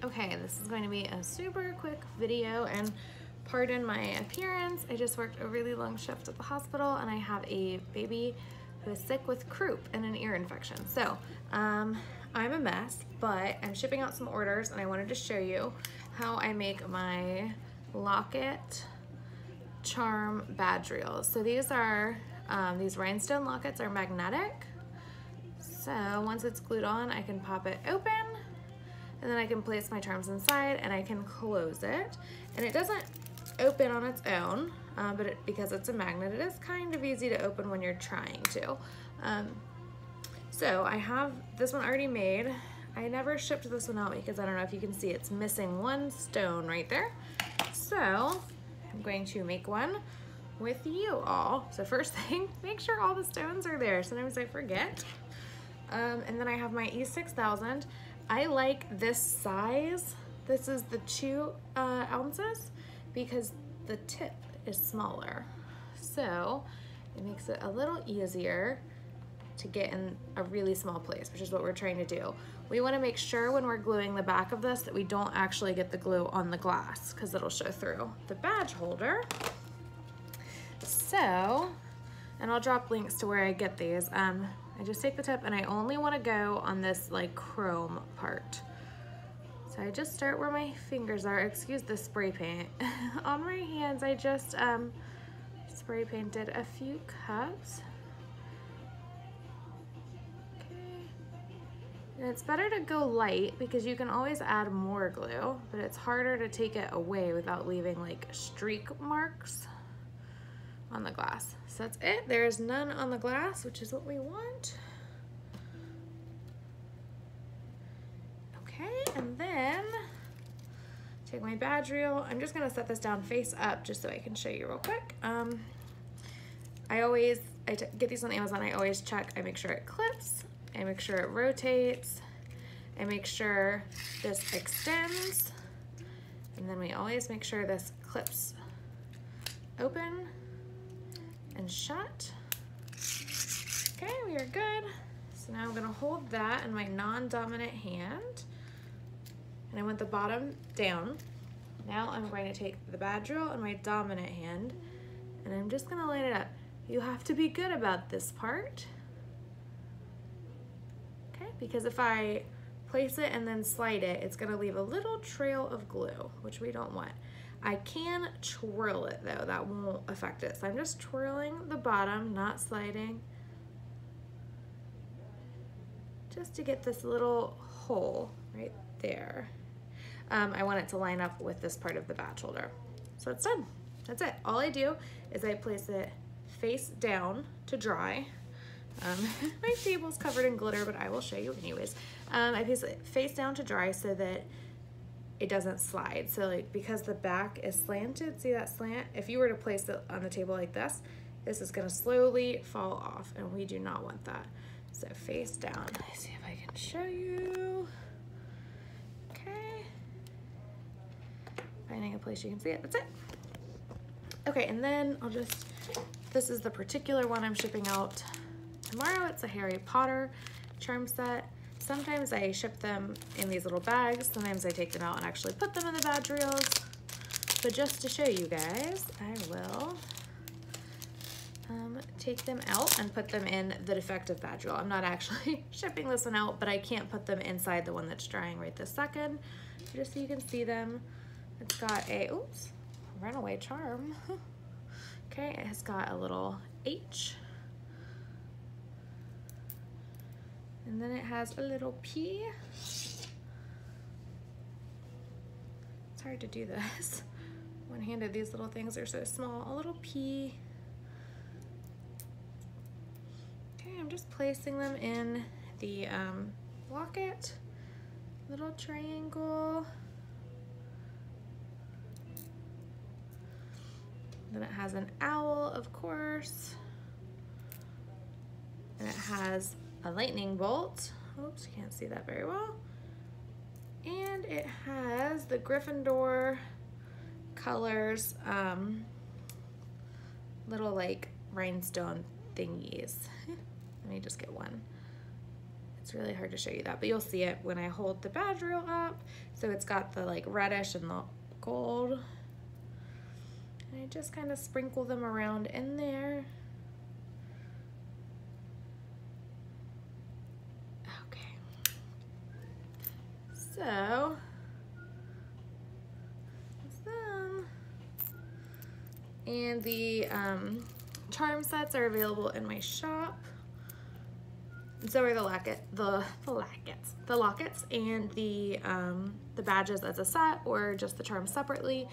Okay, this is going to be a super quick video, and pardon my appearance. I just worked a really long shift at the hospital and I have a baby who is sick with croup and an ear infection. So I'm a mess, but I'm shipping out some orders and I wanted to show you how I make my locket charm badge reels. So these are, these rhinestone lockets are magnetic. So once it's glued on, I can pop it open and then I can place my charms inside and I can close it. And it doesn't open on its own, but because it's a magnet, it is kind of easy to open when you're trying to. So I have this one already made. I never shipped this one out because I don't know if you can see, it's missing one stone right there. So I'm going to make one with you all. So first thing, make sure all the stones are there. Sometimes I forget. And then I have my E6000. I like this size. This is the 2 ounces because the tip is smaller. So it makes it a little easier to get in a really small place, which is what we're trying to do. We want to make sure when we're gluing the back of this that we don't actually get the glue on the glass because it'll show through the badge holder. So, and I'll drop links to where I get these. I just take the tip and I only want to go on this like chrome part. So I just start where my fingers are. Excuse the spray paint. On my hands, I just spray painted a few cups. Okay. And it's better to go light because you can always add more glue, but it's harder to take it away without leaving like streak marks on the glass. So that's it. There's none on the glass, which is what we want. Okay, and then take my badge reel. I'm just gonna set this down face up just so I can show you real quick. I get these on Amazon. I always check. I make sure it clips. I make sure it rotates. I make sure this extends. And then we always make sure this clips open and shut. Okay, we are good. So now I'm gonna hold that in my non-dominant hand and I want the bottom down. Now I'm going to take the badge reel in my dominant hand and I'm just gonna line it up. You have to be good about this part. Okay, because if I place it and then slide it, it's gonna leave a little trail of glue, which we don't want. I can twirl it though, that won't affect it. So I'm just twirling the bottom, not sliding, just to get this little hole right there. I want it to line up with this part of the badge holder. So it's done, that's it. All I do is I place it face down to dry. My table's covered in glitter, but I will show you anyways. I place it face down to dry so that it doesn't slide. So like, because the back is slanted, see that slant? If you were to place it on the table like this is gonna slowly fall off and we do not want that. So face down. Let's see if I can show you. Okay. Finding a place you can see it, that's it. Okay, and then this is the particular one I'm shipping out tomorrow. It's a Harry Potter charm set. Sometimes I ship them in these little bags. Sometimes I take them out and actually put them in the badge reels. But just to show you guys, I will take them out and put them in the defective badge reel. I'm not actually shipping this one out, but I can't put them inside the one that's drying right this second. Just so you can see them. It's got a, oops, runaway charm. Okay, it has got a little H. And then it has a little P. It's hard to do this. One-handed, these little things are so small. A little P. Okay, I'm just placing them in the locket. Little triangle. Then it has an owl, of course. And it has a lightning bolt. Oops, can't see that very well. And it has the Gryffindor colors, little like rhinestone thingies. Let me just get one. It's really hard to show you that, but you'll see it when I hold the badge reel up. So it's got the like reddish and the gold. And I just kind of sprinkle them around in there. Okay. So that's them. And the charm sets are available in my shop. And so are the lockets and the badges as a set, or just the charms separately.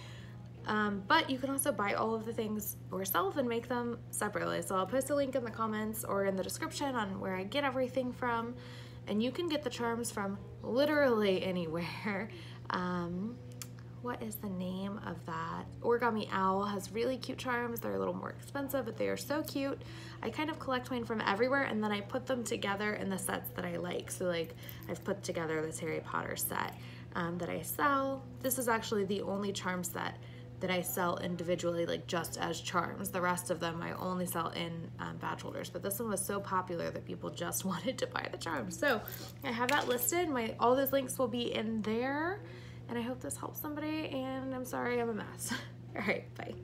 But you can also buy all of the things yourself and make them separately. So I'll post a link in the comments or in the description on where I get everything from. And you can get the charms from literally anywhere. What is the name of that? Origami Owl has really cute charms. They're a little more expensive, but they are so cute. I kind of collect mine from everywhere, and then I put them together in the sets that I like. So like I've put together this Harry Potter set that I sell. This is actually the only charm set that I sell individually, like just as charms. The rest of them I only sell in badge holders, but this one was so popular that people just wanted to buy the charms. So I have that listed. All those links will be in there. And I hope this helps somebody, and I'm sorry I'm a mess. All right, bye.